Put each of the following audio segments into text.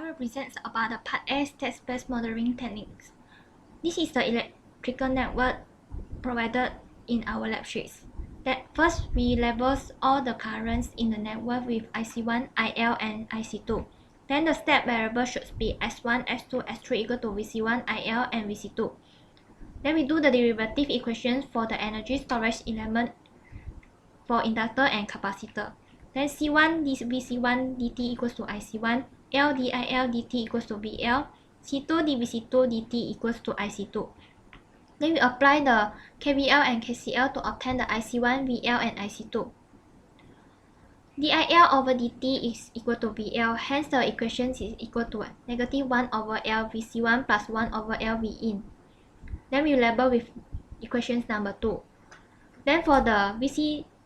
represents about the Part A state space modeling techniques. This is the electrical network provided in our lab sheets. First, we label all the currents in the network with IC1, IL, and IC2. Then the step variable should be S1, S2, S3 equal to VC1, IL, and VC2. Then we do the derivative equations for the energy storage element for inductor and capacitor. Then C1 dVC1 dt equals to IC1, L dIL dt equals to VL, C2 dVC2 dt equals to IC2. Then we apply the KVL and KCL to obtain the IC1, VL, and IC2. dIL over dt is equal to VL, hence the equation is equal to negative 1 over L VC1 plus 1 over L V in. Then we label with equations number 2. Then for the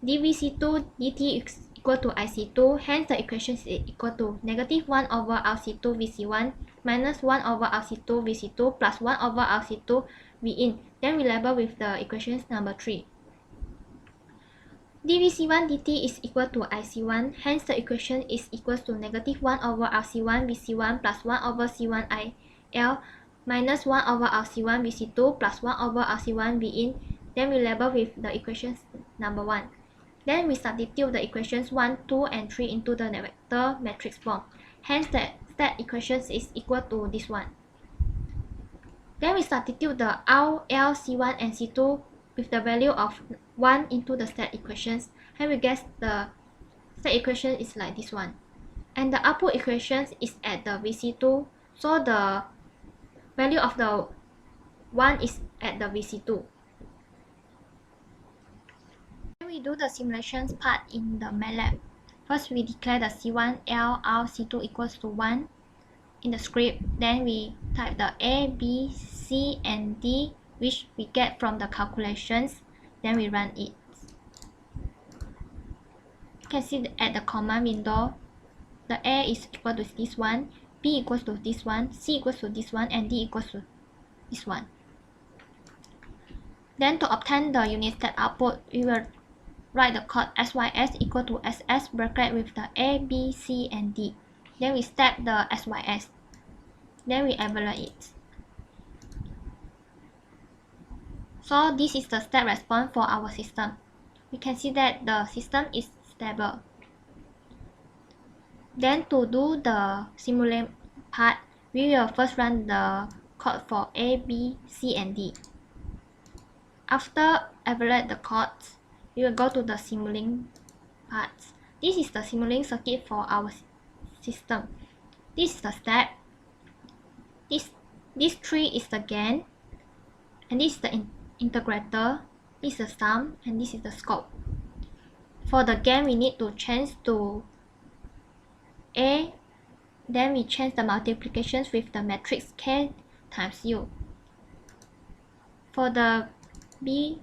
dVC2 dt is equal to IC2, hence the equation is equal to negative 1 over RC2 VC1 minus 1 over RC2 VC2 plus 1 over RC2 V in. Then we label with the equations number 3. dVC1 dt is equal to IC1, hence the equation is equal to negative 1 over RC1 VC1 plus 1 over C1 IL minus 1 over RC1 VC2 plus 1 over RC1 V in. Then we label with the equations number 1. Then we substitute the equations 1, 2, and 3 into the vector matrix form. Hence the state equations is equal to this one. Then we substitute the R, L, C1, and C2 with the value of 1 into the state equations. And we get the state equation is like this one. And the output equations is at the VC2. So the value of the 1 is at the VC2. We do the simulations part in the MATLAB. First, we declare the C1, L, R, C2 equals to 1 in the script. Then we type the A, B, C, and D, which we get from the calculations. Then we run it. You can see at the command window, the A is equal to this one, B equals to this one, C equals to this one, and D equals to this one. Then to obtain the unit step output, we will write the code SYS equal to SS bracket with the A, B, C, and D. Then we step the SYS. Then we evaluate it. So this is the step response for our system. We can see that the system is stable. Then to do the simulate part, we will first run the code for A, B, C, and D. After evaluate the codes, we will go to the simulating parts. This is the simulating circuit for our system. This is the step. This tree is the gain, and this is the integrator. This is the sum, and this is the scope. For the gain, we need to change to A. Then we change the multiplications with the matrix K times U. For the B,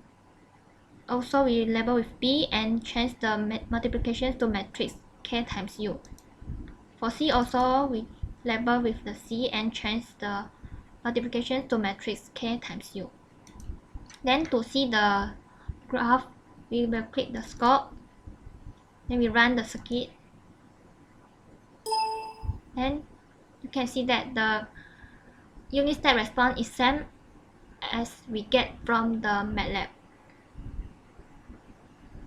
also we label with B and change the multiplications to matrix K times U. For C also we label with the C and change the multiplications to matrix K times U. Then to see the graph, we will click the scope. Then we run the circuit. Then you can see that the unit step response is same as we get from the MATLAB.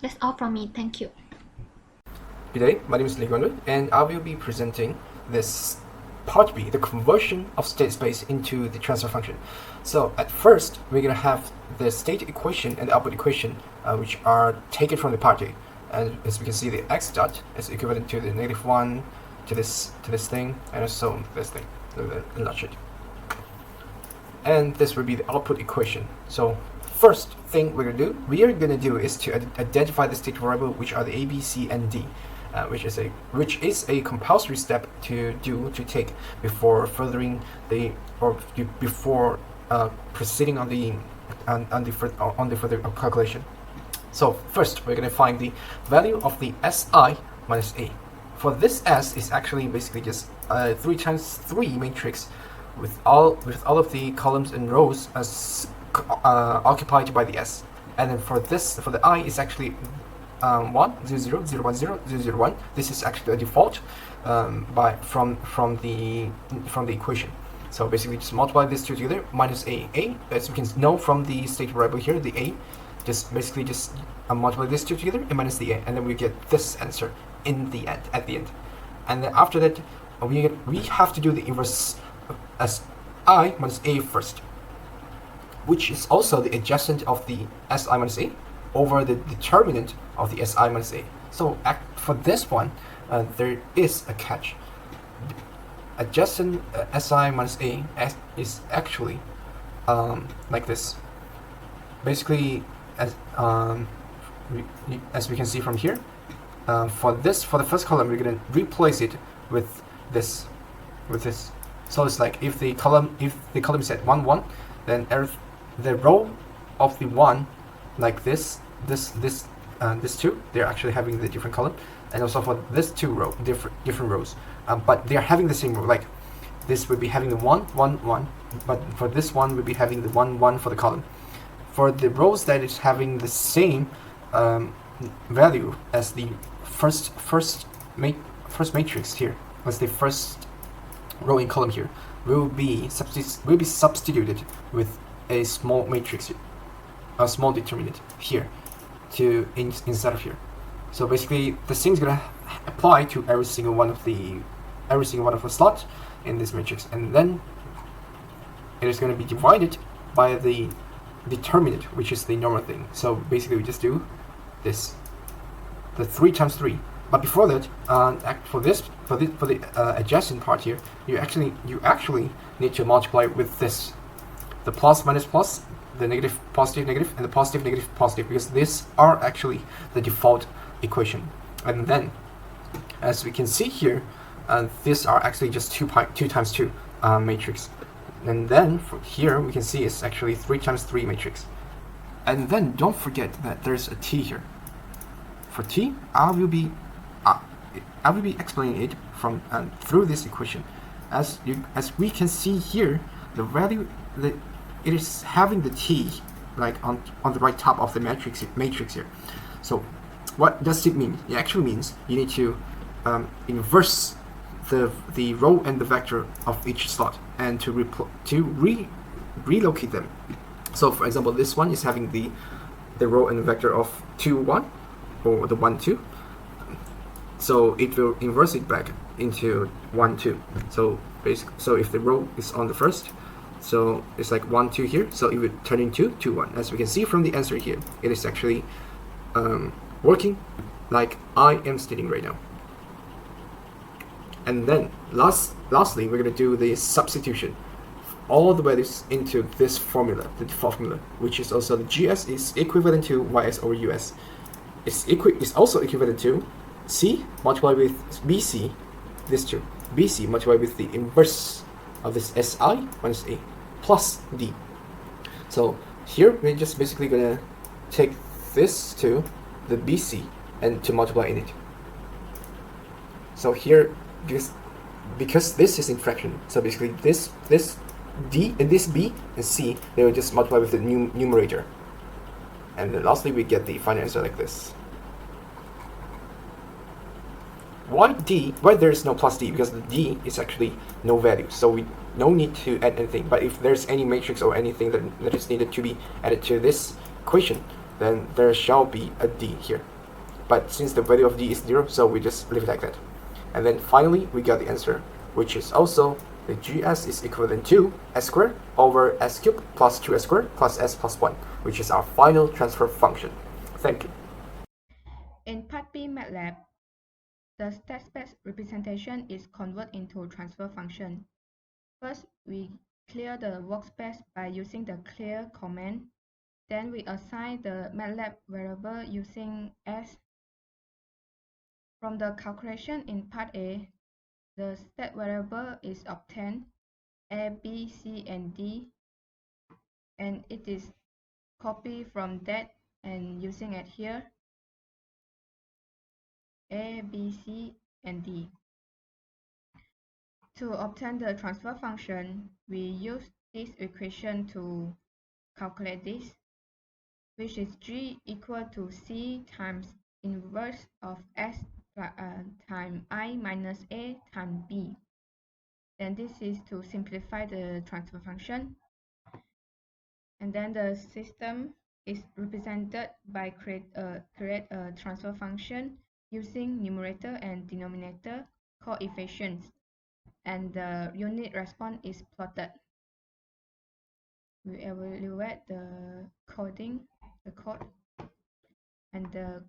That's all from me. Thank you. Good day, my name is Guan Wei, and I will be presenting this part B, the conversion of state space into the transfer function. So at first, we're going to have the state equation and the output equation, which are taken from the part A. And as we can see, the x dot is equivalent to the negative 1 to this thing, and so this thing, enlarge it. And this will be the output equation. So first thing we are gonna do is to identify the state variable, which are the A, B, C, and D, which is a compulsory step to take before furthering before proceeding on the further calculation. So first we're gonna find the value of the Si minus A. For this S is actually basically just 3 times 3 matrix with all of the columns and rows as occupied by the S. And then for the I is actually 1 0 0 0 1 0 0 0 1. This is actually a default from the equation. So basically, just multiply these two together minus a. As we can know from the state variable here, the a, just basically just multiply these two together and minus the a, and then we get this answer in the end, at the end. And then after that, we have to do the inverse as I minus a first, which is also the adjacent of the si minus a over the determinant of the si minus a. So for this one, there is a catch. Adjacent si minus a is actually like this. Basically, as we can see from here, for the first column, we're gonna replace it with this. So it's like if the column is at 1 1, then the row of the 1, like this two, they're actually having the different column, and also for this two row, different rows, but they're having the same row. Like this would be having the 1 1 1, but for this one we'll be having the 1 1 for the column. For the rows that is having the same value as the first matrix here, as the first row in column here, will be substituted with a small matrix here, a small determinant here inside of here. So basically, the thing is gonna apply to every single one of the slots in this matrix, and then it is going to be divided by the determinant, which is the normal thing. So basically, we just do this, the 3 times 3. But before that, for the adjacent part here, you actually need to multiply with this, the plus minus plus, the negative positive negative, and the positive negative positive, because these are actually the default equation. And then, as we can see here, these are actually just 2 times 2 matrix. And then from here we can see it's actually 3 times 3 matrix. And then don't forget that there's a t here. For t, I will be explaining it from through this equation. As we can see here, the value that it is having the t like on the right top of the matrix here. So what does it mean? It actually means you need to inverse the row and the vector of each slot, and to relocate them. So for example, this one is having the row and the vector of 2 1, or the 1 2. So it will inverse it back into 1 2. So if the row is on the first, so it's like 1 2 here, so it would turn into 2 1. As we can see from the answer here, it is actually working like I am stating right now. And then lastly, we're going to do the substitution, all the values into this formula, the default formula, which is also the GS is equivalent to YS over US. It's also equivalent to C multiplied with BC, this two, BC multiplied with the inverse of this SI minus A plus D. So here we're just basically going to take this to the BC and to multiply in it. So here, because this is in fraction, so basically this D and this B and C, they will just multiply with the numerator, and then lastly we get the final answer like this. Why there is no plus D? Because the D is actually no value, so we no need to add anything. But if there's any matrix or anything that is needed to be added to this equation, then there shall be a D here. But since the value of D is 0, so we just leave it like that. And then finally, we got the answer, which is also the GS is equivalent to S squared over S cubed plus 2S squared plus S plus 1, which is our final transfer function. Thank you. In Part B MATLAB, the state space representation is converted into transfer function. First, we clear the workspace by using the clear command. Then we assign the MATLAB variable using S. From the calculation in Part A, the state variable is obtained, A, B, C, and D, and it is copied from that and using it here, A, B, C, and D. To obtain the transfer function, we use this equation to calculate this, which is G equal to C times inverse of S time I minus A times B. Then this is to simplify the transfer function. And then the system is represented by create a transfer function using numerator and denominator coefficients, and the unit response is plotted. We evaluate the code, and the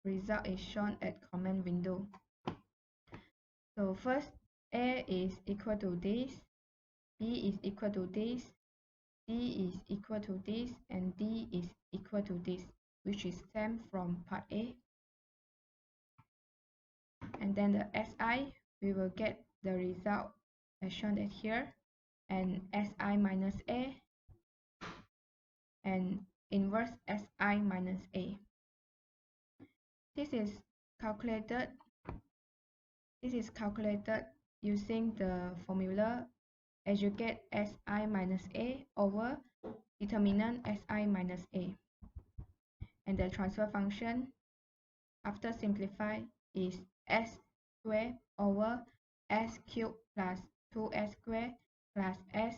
result is shown at comment window. So first, A is equal to this, B is equal to this, C is equal to this, and D is equal to this, which is same from part A. And then the SI, we will get the result as shown at here, and SI minus A and inverse SI minus A. This is calculated using the formula as you get SI minus A over determinant SI minus A. And the transfer function after simplify is s squared over s cubed plus 2s squared plus s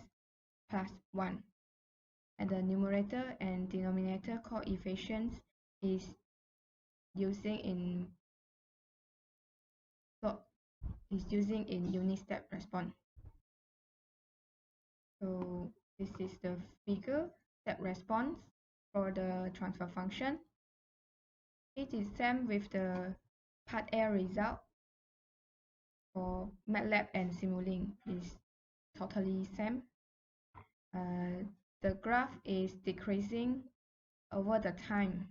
plus 1. And the numerator and denominator coefficients is using in unit step response. So this is the figure step response for the transfer function. It is same with the part A result. For MATLAB and Simulink is totally same. The graph is decreasing over the time.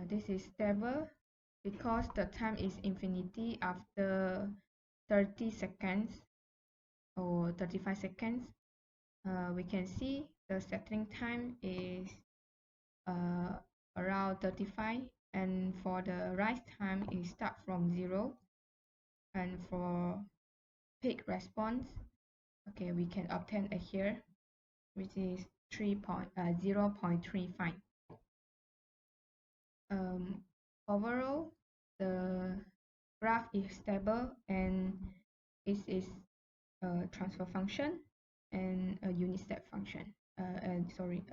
This is stable because the time is infinity after 30 seconds or 35 seconds. We can see the settling time is around 35, and for the rise time it starts from 0, and for peak response, okay, we can obtain a here, which is 0.35. Overall, the graph is stable, and it is a transfer function and a unit step function. A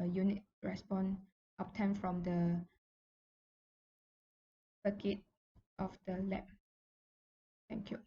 unit response obtained from the circuit of the lab. Thank you.